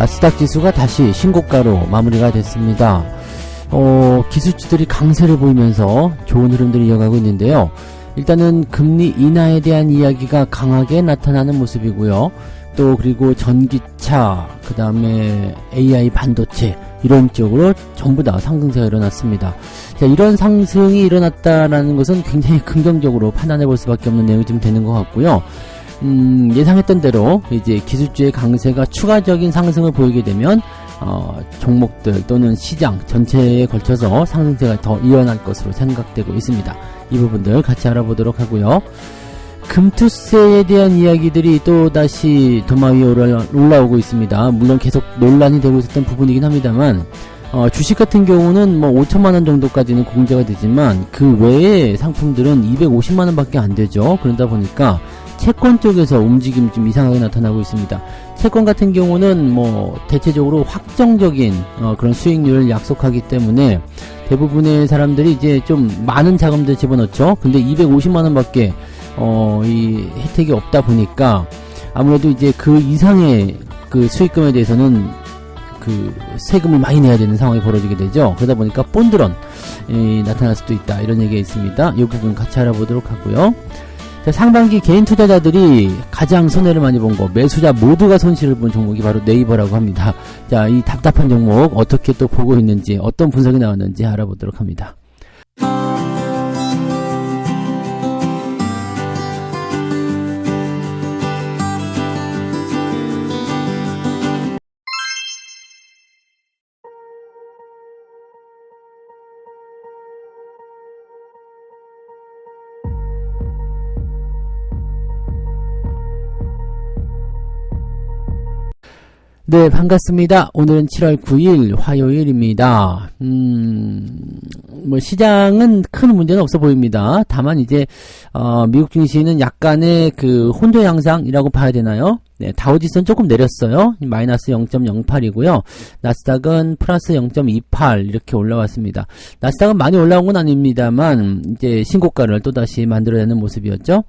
나스닥 지수가 다시 신고가로 마무리가 됐습니다. 기술주들이 강세를 보이면서 좋은 흐름들을 이어가고 있는데요. 일단은 금리 인하에 대한 이야기가 강하게 나타나는 모습이고요. 또 그리고 전기차, 그 다음에 AI 반도체 이런 쪽으로 전부 다 상승세가 일어났습니다. 자, 이런 상승이 일어났다라는 것은 굉장히 긍정적으로 판단해 볼 수밖에 없는 내용이 좀 되는 것 같고요. 예상했던 대로 이제 기술주의 강세가 추가적인 상승을 보이게 되면 종목들 또는 시장 전체에 걸쳐서 상승세가 더 일어날 것으로 생각되고 있습니다. 이 부분들 같이 알아보도록 하고요. 금투세에 대한 이야기들이 또다시 도마 위에 올라오고 있습니다. 물론 계속 논란이 되고 있었던 부분이긴 합니다만 주식 같은 경우는 뭐 5천만원 정도까지는 공제가 되지만 그 외의 상품들은 250만원 밖에 안 되죠. 그러다 보니까 채권 쪽에서 움직임이 좀 이상하게 나타나고 있습니다. 채권 같은 경우는 뭐 대체적으로 확정적인 그런 수익률을 약속하기 때문에 대부분의 사람들이 이제 좀 많은 자금들 집어넣죠. 근데 250만원 밖에 이 혜택이 없다 보니까 아무래도 이제 그 이상의 그 수익금에 대해서는 그 세금을 많이 내야 되는 상황이 벌어지게 되죠. 그러다 보니까 본드런이 나타날 수도 있다, 이런 얘기가 있습니다. 이 부분 같이 알아보도록 하고요. 자, 상반기 개인 투자자들이 가장 손해를 많이 본 거, 매수자 모두가 손실을 본 종목이 바로 네이버라고 합니다. 자, 이 답답한 종목 어떻게 또 보고 있는지, 어떤 분석이 나왔는지 알아보도록 합니다. 네, 반갑습니다. 오늘은 7월 9일 화요일입니다. 뭐 시장은 큰 문제는 없어 보입니다. 다만 이제 미국 증시는 약간의 그 혼조 양상이라고 봐야 되나요? 네, 다우지수는 조금 내렸어요. 마이너스 0.08이고요. 나스닥은 플러스 0.28 이렇게 올라왔습니다. 나스닥은 많이 올라온 건 아닙니다만 이제 신고가를 또다시 만들어내는 모습이었죠.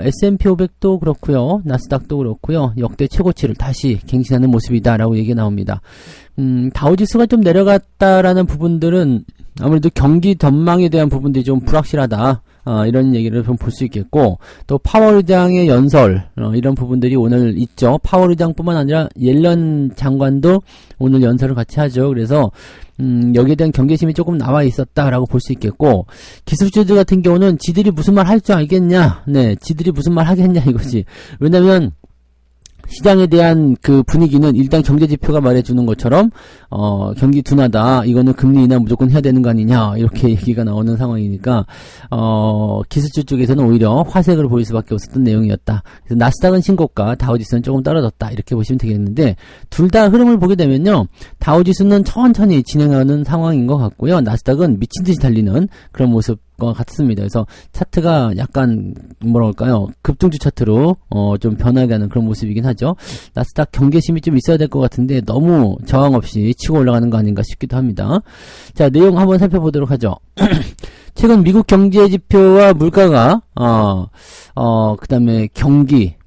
S&P 500도 그렇고요. 나스닥도 그렇고요. 역대 최고치를 다시 갱신하는 모습이다라고 얘기가 나옵니다. 다우지수가 좀 내려갔다라는 부분들은 아무래도 경기 전망에 대한 부분들이 좀 불확실하다, 이런 얘기를 좀 볼 수 있겠고, 또 파월 의장의 연설, 이런 부분들이 오늘 있죠. 파월 의장뿐만 아니라 옐런 장관도 오늘 연설을 같이 하죠. 그래서 여기에 대한 경계심이 조금 나와 있었다라고 볼 수 있겠고, 기술주들 같은 경우는 지들이 무슨 말 할 줄 알겠냐, 네, 지들이 무슨 말 하겠냐 이거지. 왜냐면 시장에 대한 그 분위기는 일단 경제지표가 말해주는 것처럼 경기 둔하다, 이거는 금리 인하 무조건 해야 되는 거 아니냐, 이렇게 얘기가 나오는 상황이니까 기술주 쪽에서는 오히려 화색을 보일 수밖에 없었던 내용이었다. 그래서 나스닥은 신고가, 다우지수는 조금 떨어졌다, 이렇게 보시면 되겠는데, 둘 다 흐름을 보게 되면요, 다우지수는 천천히 진행하는 상황인 것 같고요, 나스닥은 미친듯이 달리는 그런 모습 같습니다. 그래서 차트가 약간 뭐랄까요, 급등주 차트로 좀 변하게 하는 그런 모습이긴 하죠. 나스닥 경계심이 좀 있어야 될 것 같은데 너무 저항 없이 치고 올라가는 거 아닌가 싶기도 합니다. 자, 내용 한번 살펴보도록 하죠. 최근 미국 경제지표와 물가가 그 다음에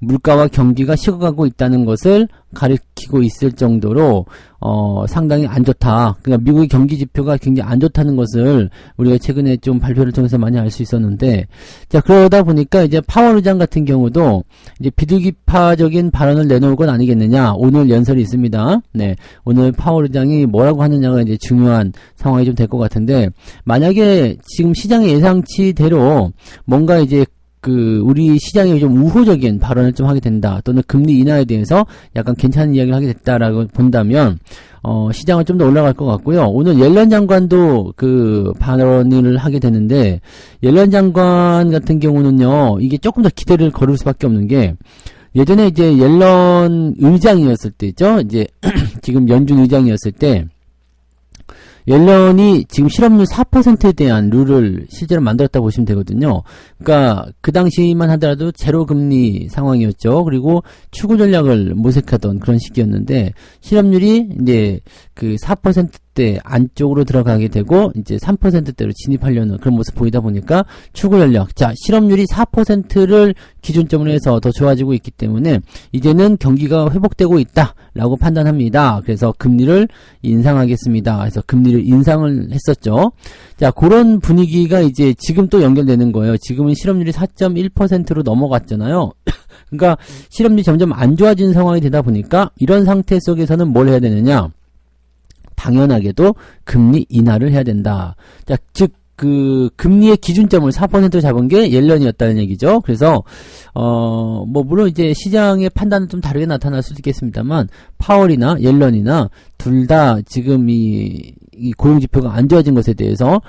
물가와 경기가 식어가고 있다는 것을 가리키고 있을 정도로 상당히 안 좋다. 그러니까 미국의 경기 지표가 굉장히 안 좋다는 것을 우리가 최근에 좀 발표를 통해서 많이 알 수 있었는데, 자, 그러다 보니까 이제 파월 의장 같은 경우도 이제 비둘기파적인 발언을 내놓을 건 아니겠느냐. 오늘 연설이 있습니다. 네, 오늘 파월 의장이 뭐라고 하느냐가 이제 중요한 상황이 좀 될 것 같은데, 만약에 지금 시장의 예상치대로 뭔가 이제 우리 시장이 좀 우호적인 발언을 좀 하게 된다, 또는 금리 인하에 대해서 약간 괜찮은 이야기를 하게 됐다라고 본다면, 시장은 좀 더 올라갈 것 같고요. 오늘 옐런 장관도 그 발언을 하게 되는데, 옐런 장관 같은 경우는요, 이게 조금 더 기대를 걸을 수밖에 없는 게, 예전에 이제 옐런 의장이었을 때죠. 이제 지금 연준 의장이었을 때, 옐런이 지금 실업률 4%에 대한 룰을 실제로 만들었다고 보시면 되거든요. 그러니까 그 당시만 하더라도 제로 금리 상황이었죠. 그리고 추구 전략을 모색하던 그런 시기였는데, 실업률이 이제 그 4% 4%대 안쪽으로 들어가게 되고 이제 3%대로 진입하려는 그런 모습 보이다 보니까 추구 전략. 자, 실업률이 4%를 기준점으로 해서 더 좋아지고 있기 때문에 이제는 경기가 회복되고 있다라고 판단합니다. 그래서 금리를 인상하겠습니다. 그래서 금리를 인상을 했었죠. 자, 그런 분위기가 이제 지금 또 연결되는 거예요. 지금은 실업률이 4.1%로 넘어갔잖아요. 그러니까 실업률이 점점 안 좋아지는 상황이 되다 보니까 이런 상태 속에서는 뭘 해야 되느냐? 당연하게도 금리 인하를 해야 된다. 자, 즉 그 금리의 기준점을 4% 잡은 게 옐런이었다는 얘기죠. 그래서 뭐 물론 이제 시장의 판단은 좀 다르게 나타날 수도 있겠습니다만 파월이나 옐런이나 둘 다 지금 이 고용 지표가 안 좋아진 것에 대해서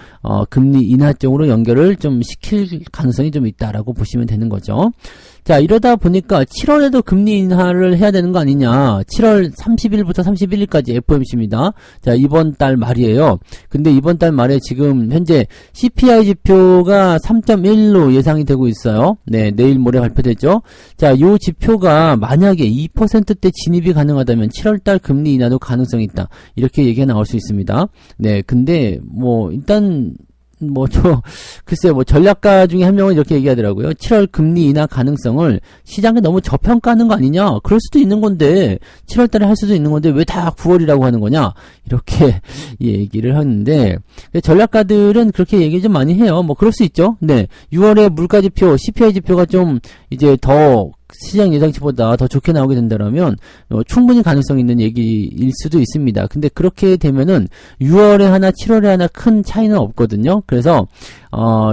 금리 인하 쪽으로 연결을 좀 시킬 가능성이 좀 있다라고 보시면 되는 거죠. 자, 이러다 보니까 7월에도 금리 인하를 해야 되는 거 아니냐. 7월 30일부터 31일까지 FOMC입니다. 자, 이번 달 말이에요. 근데 이번 달 말에 지금 현재 CPI 지표가 3.1로 예상이 되고 있어요. 네, 내일 모레 발표되죠. 자, 요 지표가 만약에 2%대 진입이 가능하다면 7월 달 금리 인하도 가능성이 있다. 이렇게 얘기가 나올 수 있습니다. 네, 근데 뭐 일단 글쎄요, 전략가 중에 한 명은 이렇게 얘기하더라고요. 7월 금리 인하 가능성을 시장에 너무 저평가하는 거 아니냐? 그럴 수도 있는 건데, 7월 달에 할 수도 있는 건데, 왜 다 9월이라고 하는 거냐? 이렇게 얘기를 하는데, 전략가들은 그렇게 얘기 좀 많이 해요. 그럴 수 있죠. 네. 6월에 물가지표, CPI 지표가 좀, 이제 더, 시장 예상치보다 더 좋게 나오게 된다면 충분히 가능성 있는 얘기일 수도 있습니다. 근데 그렇게 되면은 6월에 하나 7월에 하나 큰 차이는 없거든요. 그래서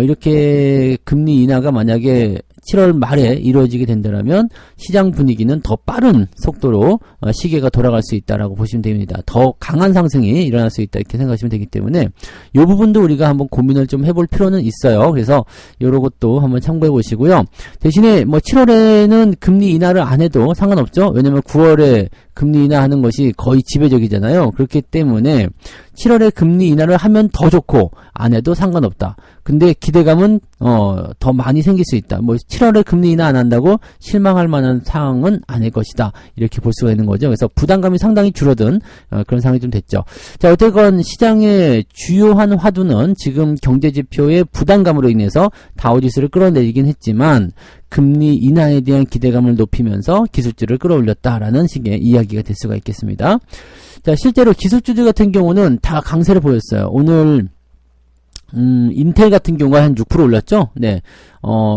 이렇게 금리 인하가 만약에 7월 말에 이루어지게 된다면 시장 분위기는 더 빠른 속도로 시계가 돌아갈 수 있다라고 보시면 됩니다. 더 강한 상승이 일어날 수 있다 이렇게 생각하시면 되기 때문에 이 부분도 우리가 한번 고민을 좀 해볼 필요는 있어요. 그래서 요런 것도 한번 참고해 보시고요. 대신에 7월에는 금리 인하를 안 해도 상관없죠. 왜냐면 9월에 금리 인하하는 것이 거의 지배적이잖아요. 그렇기 때문에 7월에 금리 인하를 하면 더 좋고 안 해도 상관없다. 근데 기대감은 더 많이 생길 수 있다. 7월에 금리 인하 안 한다고 실망할 만한 상황은 아닐 것이다. 이렇게 볼 수가 있는 거죠. 그래서 부담감이 상당히 줄어든 그런 상황이 좀 됐죠. 자, 어쨌건 시장의 주요한 화두는 지금 경제지표의 부담감으로 인해서 다우지수를 끌어내리긴 했지만 금리 인하에 대한 기대감을 높이면서 기술주를 끌어올렸다라는 식의 이야기가 될 수가 있겠습니다. 자, 실제로 기술주들 같은 경우는 다 강세를 보였어요. 오늘 인텔 같은 경우가 한 6% 올랐죠? 네.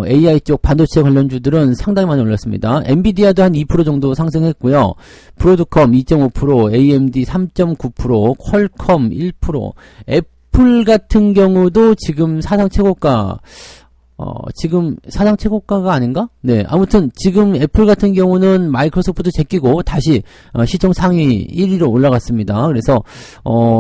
AI 쪽 반도체 관련주들은 상당히 많이 올랐습니다. 엔비디아도 한 2% 정도 상승했고요. 브로드컴 2.5%, AMD 3.9%, 퀄컴 1%, 애플 같은 경우도 지금 사상 최고가 지금 사상 최고가가 아닌가? 네. 아무튼 지금 애플 같은 경우는 마이크로소프트 제끼고 다시 시총 상위 1위로 올라갔습니다. 그래서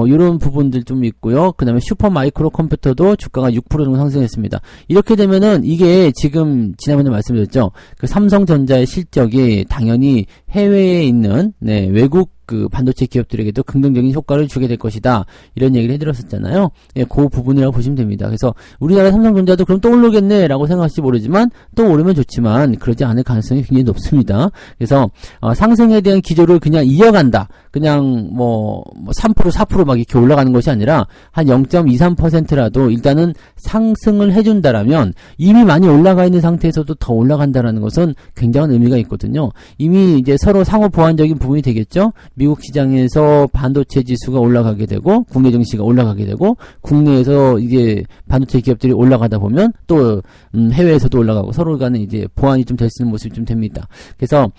이런 부분들 좀 있고요. 그다음에 슈퍼 마이크로 컴퓨터도 주가가 6% 정도 상승했습니다. 이렇게 되면은 이게 지금 지난번에 말씀드렸죠. 그 삼성전자의 실적이 당연히 해외에 있는 외국 그 반도체 기업들에게도 긍정적인 효과를 주게 될 것이다. 이런 얘기를 해드렸었잖아요. 예, 그 부분이라고 보시면 됩니다. 그래서 우리나라 삼성전자도 그럼 또 오르겠네 라고 생각할지 모르지만 또 오르면 좋지만 그러지 않을 가능성이 굉장히 높습니다. 그래서 상승에 대한 기조를 그냥 이어간다. 그냥 3% 4% 막 이렇게 올라가는 것이 아니라 한 0.23%라도 일단은 상승을 해준다라면 이미 많이 올라가 있는 상태에서도 더 올라간다라는 것은 굉장한 의미가 있거든요. 이미 이제 서로 상호 보완적인 부분이 되겠죠. 미국 시장에서 반도체 지수가 올라가게 되고 국내 증시가 올라가게 되고 국내에서 이제 반도체 기업들이 올라가다 보면 또 해외에서도 올라가고 서로 간에 이제 보완이 좀 될 수 있는 모습이 좀 됩니다. 그래서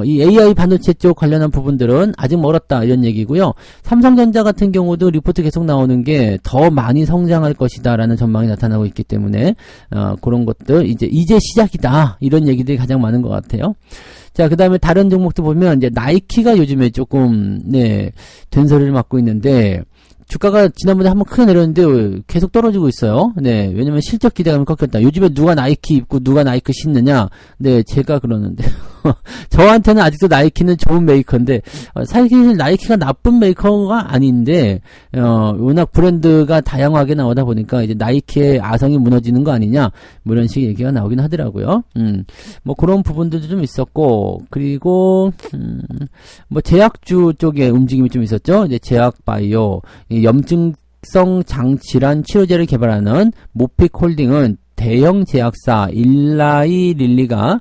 이 AI 반도체 쪽 관련한 부분들은 아직 멀었다 이런 얘기고요. 삼성전자 같은 경우도 리포트 계속 나오는 게 더 많이 성장할 것이다라는 전망이 나타나고 있기 때문에 그런 것들 이제 시작이다 이런 얘기들이 가장 많은 것 같아요. 자, 그 다음에 다른 종목도 보면 이제 나이키가 요즘에 조금 된소리를 맡고 있는데 주가가 지난번에 한번 크게 내렸는데 계속 떨어지고 있어요. 네, 왜냐면 실적 기대감이 꺾였다. 요즘에 누가 나이키 입고 누가 나이키 신느냐? 네, 제가 그러는데 저한테는 아직도 나이키는 좋은 메이커인데 사실 나이키가 나쁜 메이커가 아닌데 워낙 브랜드가 다양하게 나오다 보니까 이제 나이키의 아성이 무너지는 거 아니냐? 뭐 이런 식의 얘기가 나오긴 하더라고요. 뭐 그런 부분들도 좀 있었고 그리고 뭐 제약주 쪽에 움직임이 좀 있었죠. 이제 제약바이오 염증성 장질환 치료제를 개발하는 모픽홀딩은 대형 제약사 일라이 릴리가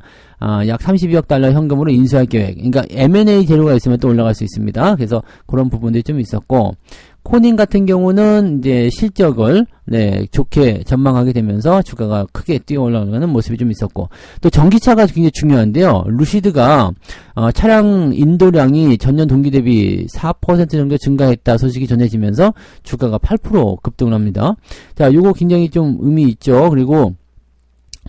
약 32억 달러 현금으로 인수할 계획. 그러니까 M&A 재료가 있으면 또 올라갈 수 있습니다. 그래서 그런 부분들이 좀 있었고 코닌 같은 경우는 이제 실적을 좋게 전망하게 되면서 주가가 크게 뛰어 올라가는 모습이 좀 있었고 또 전기차가 굉장히 중요한데요. 루시드가 차량 인도량이 전년 동기 대비 4% 정도 증가했다 소식이 전해지면서 주가가 8% 급등을 합니다. 자, 요거 굉장히 좀 의미 있죠. 그리고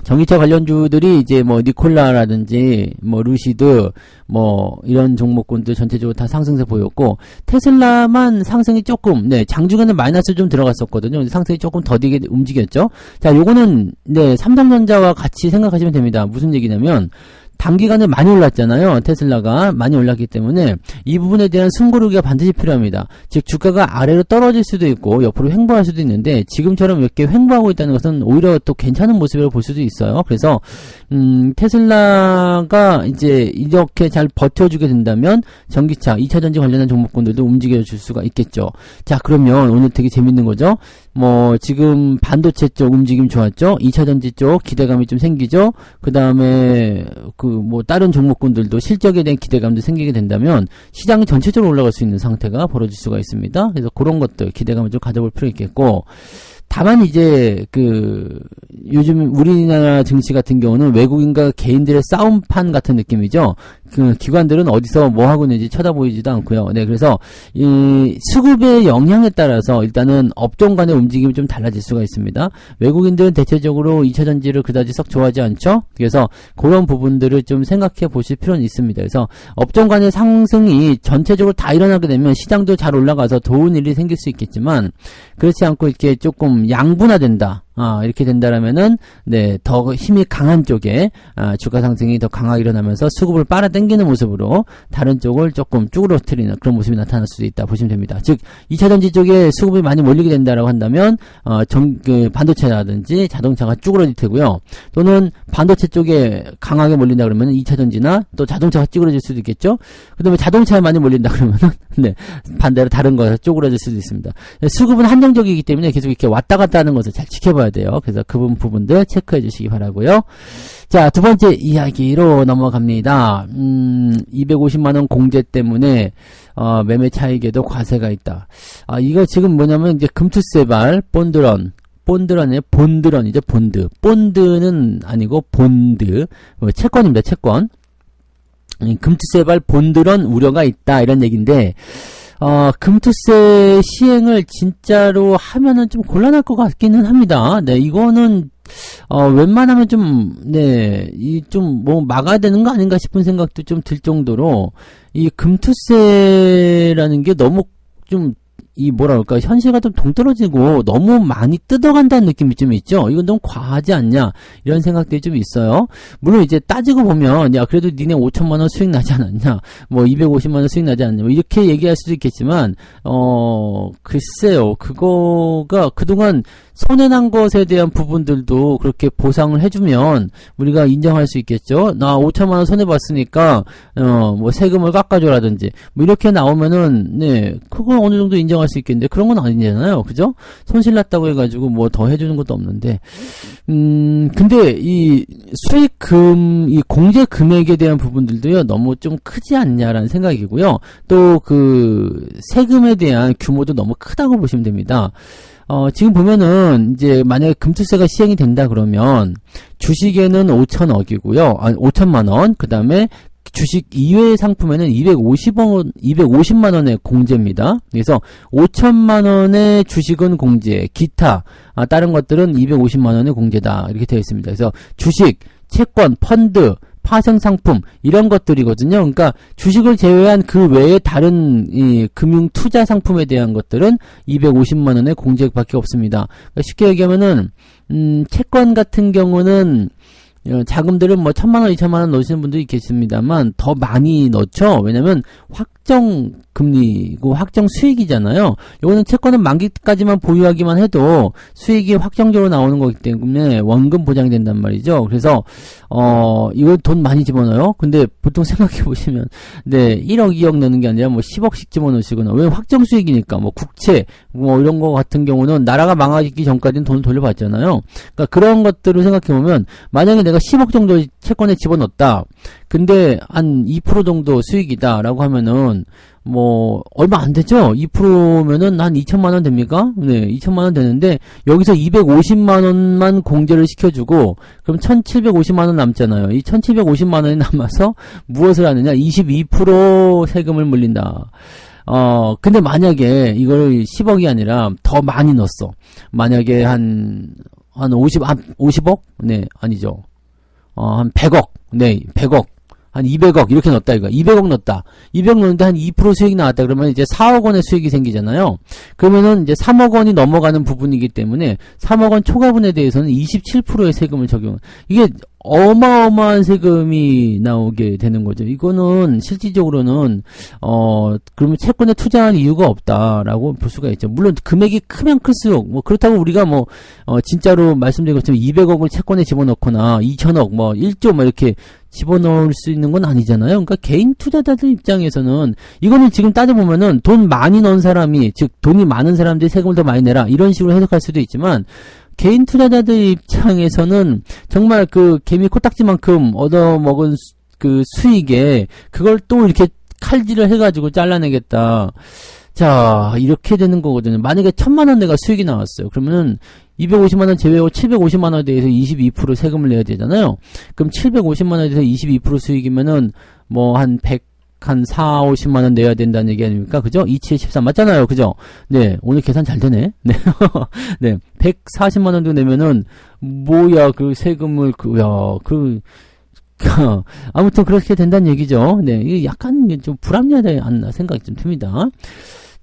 전기차 관련주들이 이제 뭐 니콜라라든지 뭐 루시드 뭐 이런 종목군들 전체적으로 다 상승세 보였고 테슬라만 상승이 조금 장중에는 마이너스 좀 들어갔었거든요. 상승이 조금 더디게 움직였죠. 자, 요거는 삼성전자와 같이 생각하시면 됩니다. 무슨 얘기냐면 단기간에 많이 올랐잖아요. 테슬라가 많이 올랐기 때문에 이 부분에 대한 숨고르기가 반드시 필요합니다. 즉 주가가 아래로 떨어질 수도 있고 옆으로 횡보할 수도 있는데 지금처럼 이렇게 횡보하고 있다는 것은 오히려 또 괜찮은 모습이라고 볼 수도 있어요. 그래서 테슬라가 이제 이렇게 잘 버텨주게 된다면 전기차, 2차전지 관련한 종목군들도 움직여줄 수가 있겠죠. 자, 그러면 오늘 되게 재밌는 거죠. 뭐 지금 반도체 쪽 움직임 좋았죠. 2차전지 쪽 기대감이 좀 생기죠. 그 다음에 뭐 다른 종목군들도 실적에 대한 기대감도 생기게 된다면 시장이 전체적으로 올라갈 수 있는 상태가 벌어질 수가 있습니다. 그래서 그런 것들 기대감을 좀 가져볼 필요 있겠고 다만 이제 요즘 우리나라 증시 같은 경우는 외국인과 개인들의 싸움판 같은 느낌이죠. 기관들은 어디서 뭐 하고 있는지 쳐다보이지도 않고요. 네, 그래서 이 수급의 영향에 따라서 일단은 업종 간의 움직임이 좀 달라질 수가 있습니다. 외국인들은 대체적으로 2차전지를 그다지 썩 좋아하지 않죠. 그래서 그런 부분들을 좀 생각해 보실 필요는 있습니다. 그래서 업종 간의 상승이 전체적으로 다 일어나게 되면 시장도 잘 올라가서 좋은 일이 생길 수 있겠지만 그렇지 않고 이렇게 조금 양분화된다. 이렇게 된다라면은 더 힘이 강한 쪽에 주가 상승이 더 강하게 일어나면서 수급을 빨아당기는 모습으로 다른 쪽을 조금 쭈그러뜨리는 그런 모습이 나타날 수도 있다 보시면 됩니다. 즉 2차전지 쪽에 수급이 많이 몰리게 된다라고 한다면 반도체라든지 자동차가 쭈그러질 테고요. 또는 반도체 쪽에 강하게 몰린다 그러면 2차전지나 또 자동차가 찌그러질 수도 있겠죠. 그다음에 자동차에 많이 몰린다 그러면은 반대로 다른 거에서 쪼그러질 수도 있습니다. 수급은 한정적이기 때문에 계속 이렇게 왔다 갔다 하는 것을 잘 지켜봐야 돼요. 그래서 그 부분들 체크해 주시기 바라고요. 자, 두 번째 이야기로 넘어갑니다. 250만원 공제 때문에 매매 차익에도 과세가 있다. 이거 지금 뭐냐면 이제 금투세발 본드런이에요. 본드런이죠. 본드는 아니고 본드. 채권입니다. 채권. 금투세발 본드런 우려가 있다 이런 얘기인데 금투세 시행을 진짜로 하면은 좀 곤란할 것 같기는 합니다. 이거는 웬만하면 좀 뭐 막아야 되는 거 아닌가 싶은 생각도 좀 들 정도로 이 금투세라는 게 너무 좀 뭐랄까, 현실과 좀 동떨어지고 너무 많이 뜯어간다는 느낌이 좀 있죠? 이건 너무 과하지 않냐? 이런 생각들이 좀 있어요. 물론 이제 따지고 보면, 야, 그래도 니네 5천만원 수익 나지 않았냐? 뭐 250만원 수익 나지 않냐? 뭐 이렇게 얘기할 수도 있겠지만, 글쎄요. 그거가 그동안 손해난 것에 대한 부분들도 그렇게 보상을 해주면 우리가 인정할 수 있겠죠? 나 5천만원 손해봤으니까, 뭐 세금을 깎아줘라든지, 뭐 이렇게 나오면은, 그건 어느 정도 인정할 수 있겠는데, 그런 건 아니잖아요. 그죠? 손실났다고 해가지고 뭐 더 해주는 것도 없는데, 근데 이 수익금, 이 공제 금액에 대한 부분들도요, 너무 좀 크지 않냐라는 생각이고요. 또 세금에 대한 규모도 너무 크다고 보시면 됩니다. 지금 보면은, 이제, 만약에 금투세가 시행이 된다 그러면, 주식에는 5천억이고요. 5천만원. 그 다음에, 주식 이외의 상품에는 250만원의 공제입니다. 그래서, 5천만원의 주식은 공제, 기타, 다른 것들은 250만원의 공제다. 이렇게 되어 있습니다. 그래서, 주식, 채권, 펀드, 파생 상품 이런 것들이거든요. 그러니까 주식을 제외한 그 외에 다른 이 금융 투자 상품에 대한 것들은 250만 원의 공제액밖에 없습니다. 그러니까 쉽게 얘기하면은 채권 같은 경우는 자금들은 뭐 1,000만 원, 2,000만 원 넣으시는 분들이 계십니다만 더 많이 넣죠. 왜냐면 확정 금리고 확정 수익이잖아요. 요거는 채권은 만기까지만 보유하기만 해도 수익이 확정적으로 나오는 거기 때문에 원금 보장이 된단 말이죠. 그래서 이거 돈 많이 집어넣어요. 근데 보통 생각해 보시면 1억, 2억 넣는 게 아니라 뭐 10억씩 집어넣으시거나, 왜 확정 수익이니까 뭐 국채 뭐 이런 거 같은 경우는 나라가 망하기 전까지는 돈을 돌려받잖아요. 그러니까 그런 것들을 생각해 보면 만약에 내가 10억 정도 채권에 집어넣었다. 근데 한 2% 정도 수익이다라고 하면은 뭐 얼마 안 되죠? 2%면은 한 2천만 원 됩니까? 네, 2천만 원 되는데 여기서 250만 원만 공제를 시켜주고 그럼 1,750만 원 남잖아요. 이 1,750만 원이 남아서 무엇을 하느냐? 22% 세금을 물린다. 근데 만약에 이걸 10억이 아니라 더 많이 넣었어. 만약에 한 50억? 네, 아니죠. 한 100억. 네, 100억. 한 200억 이렇게 넣었다 이거. 200억 넣었다. 200 넣었는데 한 2% 수익이 나왔다 그러면 이제 4억 원의 수익이 생기잖아요. 그러면은 이제 3억 원이 넘어가는 부분이기 때문에 3억 원 초과분에 대해서는 27%의 세금을 적용. 이게 어마어마한 세금이 나오게 되는 거죠. 이거는 실질적으로는 그러면 채권에 투자할 이유가 없다라고 볼 수가 있죠. 물론 금액이 크면 클수록 뭐 그렇다고 우리가 뭐 진짜로 말씀드린 것처럼 200억을 채권에 집어넣거나 2천억 뭐 1조 뭐 이렇게 집어넣을 수 있는 건 아니잖아요. 그러니까 개인 투자자들 입장에서는 이거는 지금 따져보면은 돈 많이 넣은 사람이, 즉 돈이 많은 사람들이 세금을 더 많이 내라 이런 식으로 해석할 수도 있지만, 개인 투자자들 입장에서는 정말 그 개미 코딱지만큼 얻어먹은 그 수익에 그걸 또 이렇게 칼질을 해가지고 잘라내겠다. 자, 이렇게 되는 거거든요. 만약에 1,000만 원 내가 수익이 나왔어요. 그러면은 250만 원 제외하고 750만 원에 대해서 22% 세금을 내야 되잖아요. 그럼 750만 원에 대해서 22% 수익이면은 뭐 한 4, 50만 원 내야 된다는 얘기 아닙니까? 그죠? 27, 13 맞잖아요. 그죠? 네. 오늘 계산 잘 되네. 네. 네. 140만 원 정도 내면은 뭐야 그 세금을 아무튼 그렇게 된다는 얘기죠. 네. 이게 약간 좀 불합리하지 않나 생각이 좀 듭니다.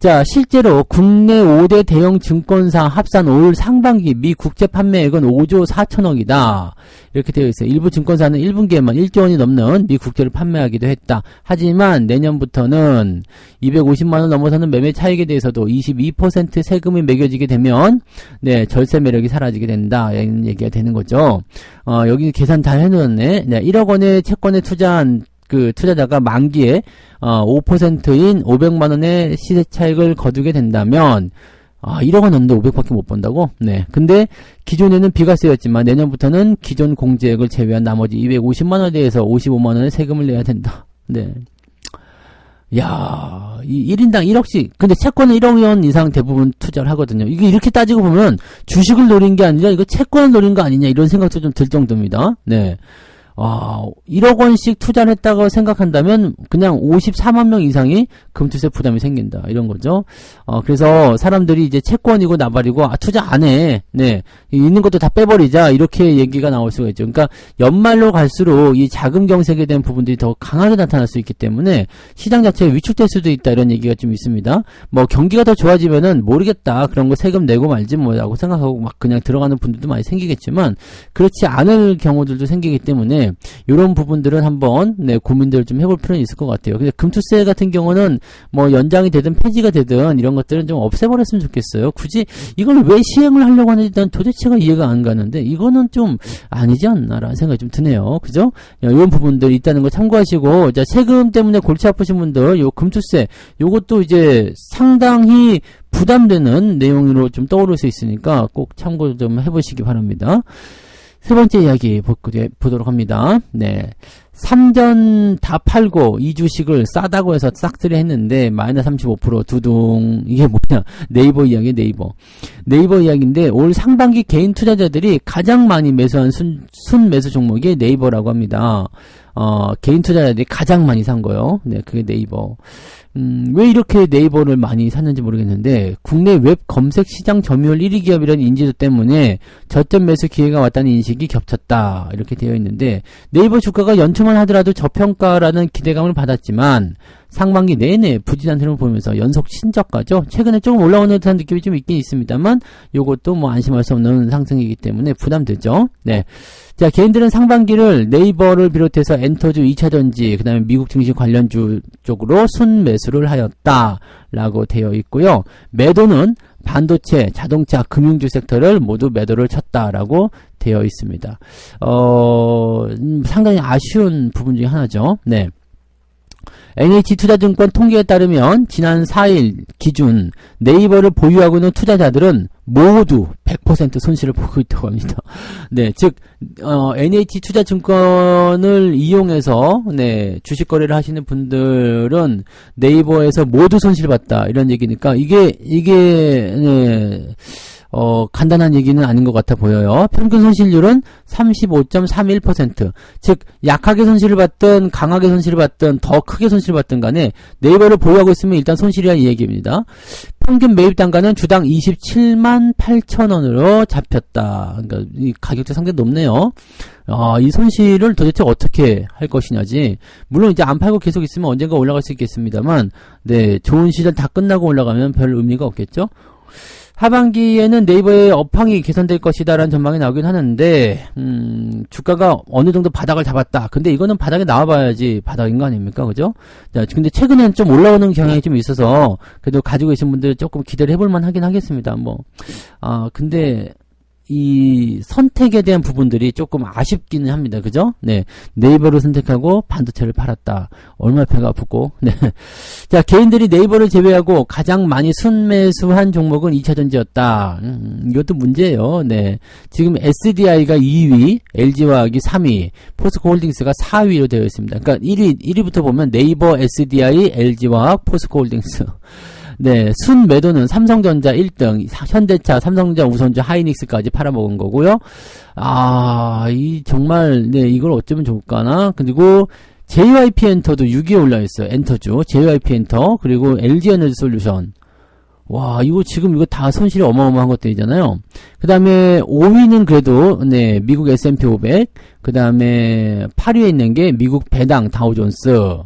자, 실제로 국내 5대 대형 증권사 합산 올 상반기 미 국제 판매액은 5조 4천억이다. 이렇게 되어 있어요. 일부 증권사는 1분기에만 1조 원이 넘는 미 국채를 판매하기도 했다. 하지만 내년부터는 250만 원 넘어서는 매매 차익에 대해서도 22% 세금이 매겨지게 되면 절세 매력이 사라지게 된다. 이런 얘기가 되는 거죠. 여기 계산 다 해놓았네. 1억 원의 채권에 투자한 그 투자자가 만기에 5%인 500만 원의 시세 차익을 거두게 된다면 1억 원 넣는데 500밖에 못 번다고? 네. 근데 기존에는 비과세였지만 내년부터는 기존 공제액을 제외한 나머지 250만 원에 대해서 55만 원의 세금을 내야 된다. 네. 야, 이 1인당 1억씩. 근데 채권은 1억 원 이상 대부분 투자를 하거든요. 이게 이렇게 따지고 보면 주식을 노린 게 아니라 이거 채권을 노린 거 아니냐 이런 생각도 좀 들 정도입니다. 네. 1억 원씩 투자를 했다고 생각한다면 그냥 54만 명 이상이 금투세 부담이 생긴다. 이런 거죠. 그래서 사람들이 이제 채권이고 나발이고 투자 안 해. 네. 있는 것도 다 빼버리자. 이렇게 얘기가 나올 수가 있죠. 그러니까 연말로 갈수록 이 자금 경색에 대한 부분들이 더 강하게 나타날 수 있기 때문에 시장 자체가 위축될 수도 있다. 이런 얘기가 좀 있습니다. 뭐 경기가 더 좋아지면은 모르겠다. 그런 거 세금 내고 말지 뭐라고 생각하고 막 그냥 들어가는 분들도 많이 생기겠지만 그렇지 않을 경우들도 생기기 때문에 이런 부분들은 한번 고민들을 좀 해볼 필요는 있을 것 같아요. 근데 금투세 같은 경우는 뭐 연장이 되든 폐지가 되든 이런 것들은 좀 없애버렸으면 좋겠어요. 굳이 이걸 왜 시행을 하려고 하는지 난 도대체가 이해가 안 가는데 이거는 좀 아니지 않나라는 생각이 좀 드네요. 그죠? 이런 부분들이 있다는 거 참고하시고, 자, 세금 때문에 골치 아프신 분들 요 금투세 요것도 이제 상당히 부담되는 내용으로 좀 떠오를 수 있으니까 꼭 참고 좀 해보시기 바랍니다. 세 번째 이야기 보도록 합니다. 네. 3전 다 팔고 이 주식을 싸다고 해서 싹쓸이 했는데 마이너스 35% 두둥. 이게 뭐냐? 네이버 이야기, 네이버 이야기인데 올 상반기 개인 투자자들이 가장 많이 매수한 순 매수 종목이 네이버라고 합니다. 개인 투자자들이 가장 많이 산 거요. 네, 그게 네이버. 왜 이렇게 네이버를 많이 샀는지 모르겠는데, 국내 웹 검색 시장 점유율 1위 기업이라는 인지도 때문에 저점 매수 기회가 왔다는 인식이 겹쳤다. 이렇게 되어 있는데, 네이버 주가가 연초만 하더라도 저평가라는 기대감을 받았지만, 상반기 내내 부진한 흐름을 보면서 연속 신저가죠. 최근에 조금 올라오는 듯한 느낌이 좀 있긴 있습니다만, 요것도 뭐 안심할 수 없는 상승이기 때문에 부담되죠. 네. 자, 개인들은 상반기를 네이버를 비롯해서 엔터주, 2차전지, 그 다음에 미국 증시 관련주 쪽으로 순매수를 하였다라고 되어 있고요. 매도는 반도체, 자동차, 금융주 섹터를 모두 매도를 쳤다라고 되어 있습니다. 상당히 아쉬운 부분 중에 하나죠. 네. NH투자증권 통계에 따르면 지난 4일 기준 네이버를 보유하고 있는 투자자들은 모두 100% 손실을 보고 있다고 합니다. 네, 즉 NH투자증권을 이용해서 네, 주식 거래를 하시는 분들은 네이버에서 모두 손실을 봤다 이런 얘기니까 이게 네, 간단한 얘기는 아닌 것 같아 보여요. 평균 손실률은 35.31%. 즉, 약하게 손실을 받든, 강하게 손실을 받든, 더 크게 손실을 받든 간에 네이버를 보유하고 있으면 일단 손실이란 이 얘기입니다. 평균 매입 단가는 주당 27만 8천원으로 잡혔다. 그러니까 이 가격대 상당히 높네요. 이 손실을 도대체 어떻게 할 것이냐지. 물론 이제 안 팔고 계속 있으면 언젠가 올라갈 수 있겠습니다만, 네, 좋은 시절 다 끝나고 올라가면 별 의미가 없겠죠. 하반기에는 네이버의 업황이 개선될 것이다라는 전망이 나오긴 하는데 주가가 어느 정도 바닥을 잡았다. 근데 이거는 바닥에 나와봐야지 바닥인 거 아닙니까? 그죠? 자, 근데 최근에는 좀 올라오는 경향이 좀 있어서 그래도 가지고 계신 분들 조금 기대를 해볼만 하긴 하겠습니다. 근데 이 선택에 대한 부분들이 조금 아쉽기는 합니다. 그죠? 네. 네이버를 선택하고 반도체를 팔았다. 얼마나 배가 아프고. 네. 자, 개인들이 네이버를 제외하고 가장 많이 순매수한 종목은 2차전지였다. 이것도 문제예요. 네. 지금 SDI가 2위, LG화학이 3위, 포스코홀딩스가 4위로 되어 있습니다. 그러니까 1위부터 보면 네이버, SDI, LG화학, 포스코홀딩스. 네, 순 매도는 삼성전자 1등, 현대차, 삼성전자, 우선주, 하이닉스까지 팔아먹은 거고요. 정말, 네, 이걸 어쩌면 좋을까나? 그리고 JYP 엔터도 6위에 올라있어요. 엔터주, JYP 엔터, 그리고 LG에너지 솔루션. 와, 이거 다 손실이 어마어마한 것들이잖아요. 그 다음에 5위는 그래도, 네, 미국 S&P 500, 그 다음에 8위에 있는 게 미국 배당 다우존스.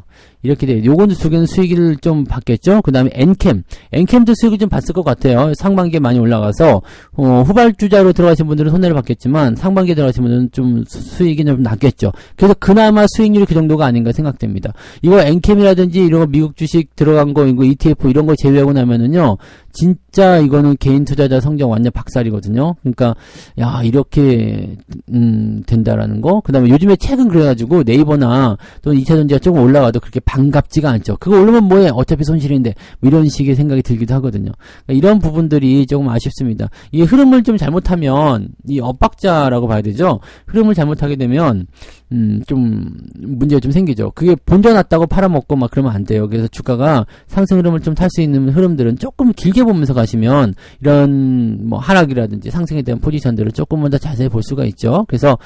이렇게 돼요. 요거는 두 개는 수익을 좀 받겠죠? 그 다음에 엔캠도 수익을 좀 봤을 것 같아요. 상반기에 많이 올라가서, 후발주자로 들어가신 분들은 손해를 받겠지만, 상반기에 들어가신 분들은 좀 수익이 좀 낮겠죠. 그래서 그나마 수익률이 그 정도가 아닌가 생각됩니다. 이거 엔캠이라든지 이런 거 미국 주식 들어간 거, 이거 ETF 이런 거 제외하고 나면은요, 진짜 이거는 개인 투자자 성적 완전 박살이거든요. 그러니까, 야, 이렇게, 된다라는 거. 그 다음에 요즘에 최근 그래가지고 네이버나 또는 2차전지가 조금 올라가도 그렇게 반갑지가 않죠. 그거 오르면 뭐해? 어차피 손실인데. 뭐 이런 식의 생각이 들기도 하거든요. 그러니까 이런 부분들이 조금 아쉽습니다. 이 흐름을 좀 잘못하면, 이 엇박자라고 봐야 되죠. 흐름을 잘못하게 되면, 좀, 문제가 좀 생기죠. 그게 본전났다고 팔아먹고 막 그러면 안 돼요. 그래서 주가가 상승 흐름을 좀 탈 수 있는 흐름들은 조금 길게 보면서 가시면, 이런, 하락이라든지 상승에 대한 포지션들을 조금만 더 자세히 볼 수가 있죠. 그래서,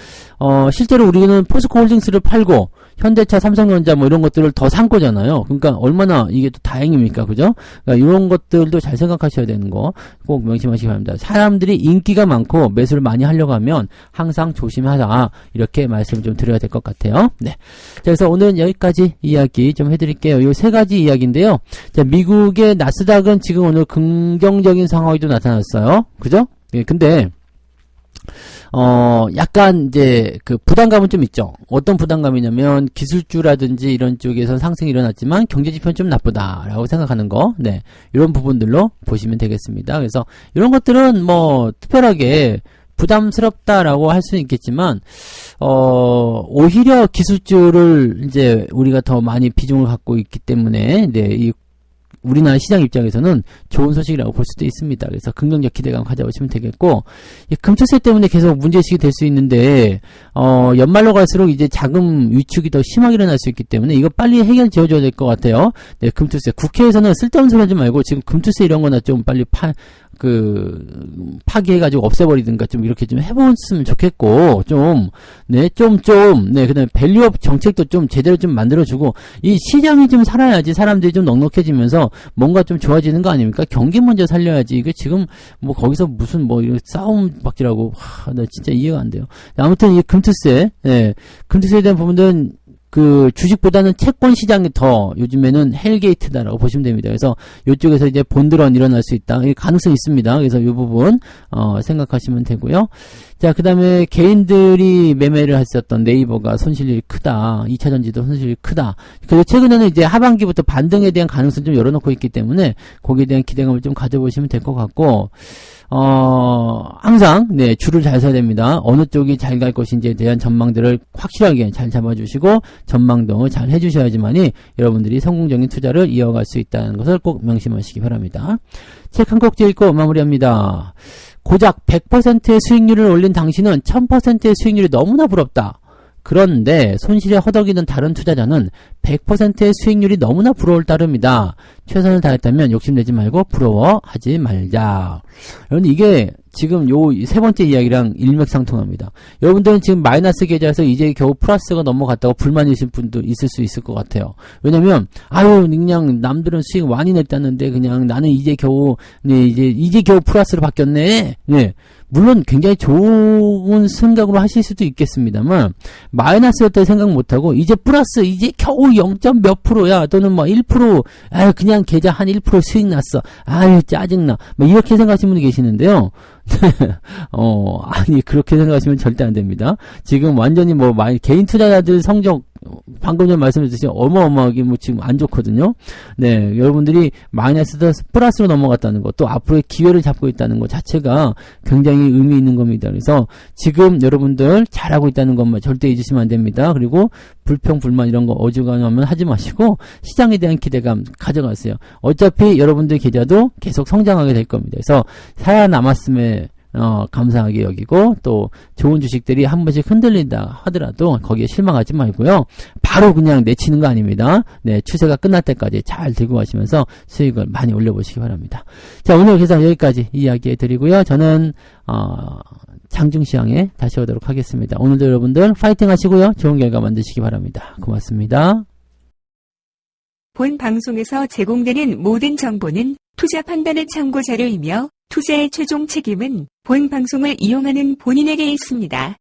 실제로 우리는 포스코 홀딩스를 팔고, 현대차, 삼성전자 이런 것들을 더 산 거잖아요. 그러니까 얼마나 이게 또 다행입니까? 그죠? 그러니까 이런 것들도 잘 생각하셔야 되는 거 꼭 명심하시기 바랍니다. 사람들이 인기가 많고 매수를 많이 하려고 하면 항상 조심하자. 이렇게 말씀을 좀 드려야 될 것 같아요. 네. 자, 그래서 오늘은 여기까지 이야기 좀 해드릴게요. 이 세 가지 이야기인데요. 자, 미국의 나스닥은 지금 오늘 긍정적인 상황이 좀 나타났어요. 그죠? 예, 근데 약간 이제 그 부담감은 좀 있죠. 어떤 부담감이냐면 기술주라든지 이런 쪽에서 상승이 일어났지만 경제지표는 좀 나쁘다라고 생각하는 거. 네. 이런 부분들로 보시면 되겠습니다. 그래서 이런 것들은 특별하게 부담스럽다라고 할 수는 있겠지만, 오히려 기술주를 이제 우리가 더 많이 비중을 갖고 있기 때문에, 네, 우리나라 시장 입장에서는 좋은 소식이라고 볼 수도 있습니다. 그래서 긍정적 기대감 가져오시면 되겠고, 금투세 때문에 계속 문제식이 될 수 있는데, 연말로 갈수록 이제 자금 위축이 더 심하게 일어날 수 있기 때문에 이거 빨리 해결 지어줘야 될 것 같아요. 네, 금투세. 국회에서는 쓸데없는 소리 하지 말고 지금 금투세 이런 거나 좀 빨리 파기해가지고 없애버리든가 좀 이렇게 좀 해봤으면 좋겠고, 네, 그 다음에 밸류업 정책도 좀 제대로 좀 만들어주고, 이 시장이 좀 살아야지 사람들이 좀 넉넉해지면서 뭔가 좀 좋아지는 거 아닙니까? 경기 먼저 살려야지. 이거 지금 뭐 거기서 무슨 뭐 이런 싸움박질하고, 나 진짜 이해가 안 돼요. 아무튼 이 금투세, 금투세에 대한 부분들은 주식보다는 채권 시장이 더 요즘에는 헬게이트다라고 보시면 됩니다. 그래서 이쪽에서 이제 본드런 일어날 수 있다. 이 가능성이 있습니다. 그래서 이 부분, 생각하시면 되고요. 자, 그 다음에 개인들이 매매를 했었던 네이버가 손실이 크다. 2차전지도 손실이 크다. 그리고 최근에는 이제 하반기부터 반등에 대한 가능성 좀 열어놓고 있기 때문에 거기에 대한 기대감을 좀 가져보시면 될 것 같고, 항상, 네, 줄을 잘 서야 됩니다. 어느 쪽이 잘 갈 것인지에 대한 전망들을 확실하게 잘 잡아주시고, 전망도 잘 해주셔야지만이 여러분들이 성공적인 투자를 이어갈 수 있다는 것을 꼭 명심하시기 바랍니다. 책 한 곡 읽고 마무리합니다. 고작 100%의 수익률을 올린 당신은 1000%의 수익률이 너무나 부럽다. 그런데 손실에 허덕이는 다른 투자자는 100%의 수익률이 너무나 부러울 따름이다. 최선을 다했다면 욕심내지 말고 부러워하지 말자. 여러분 이게 지금 요 세 번째 이야기랑 일맥상통합니다. 여러분들은 지금 마이너스 계좌에서 이제 겨우 플러스가 넘어갔다고 불만이신 분도 있을 수 있을 것 같아요. 왜냐면 그냥 남들은 수익 많이 냈다는데 그냥 나는 이제 겨우 이제 겨우 플러스로 바뀌었네. 네. 물론 굉장히 좋은 생각으로 하실 수도 있겠습니다만 마이너스였다 생각 못하고 이제 플러스 이제 겨우 0. 몇 프로야 또는 뭐 1% 그냥 계좌 한 1% 수익 났어. 짜증나. 뭐 이렇게 생각하시는 분이 계시는데요. 그렇게 생각하시면 절대 안 됩니다. 지금 완전히 개인 투자자들 성적 방금 전 말씀드렸듯이 어마어마하게 지금 안 좋거든요. 네, 여러분들이 마이너스에서 플러스로 넘어갔다는 것, 또 앞으로의 기회를 잡고 있다는 것 자체가 굉장히 의미 있는 겁니다. 그래서 지금 여러분들 잘하고 있다는 것만 절대 잊으시면 안 됩니다. 그리고 불평, 불만 이런 거 어지간하면 하지 마시고 시장에 대한 기대감 가져가세요. 어차피 여러분들 계좌도 계속 성장하게 될 겁니다. 그래서 살아남았음에 감사하게 여기고 또 좋은 주식들이 한 번씩 흔들린다 하더라도 거기에 실망하지 말고요. 바로 그냥 내치는 거 아닙니다. 네, 추세가 끝날 때까지 잘 들고 가시면서 수익을 많이 올려보시기 바랍니다. 자, 오늘 계산 여기까지 이야기해 드리고요. 저는 장중시황에 다시 오도록 하겠습니다. 오늘도 여러분들 파이팅 하시고요. 좋은 결과 만드시기 바랍니다. 고맙습니다. 본 방송에서 제공되는 모든 정보는 투자 판단의 참고 자료이며 투자의 최종 책임은 본 방송을 이용하는 본인에게 있습니다.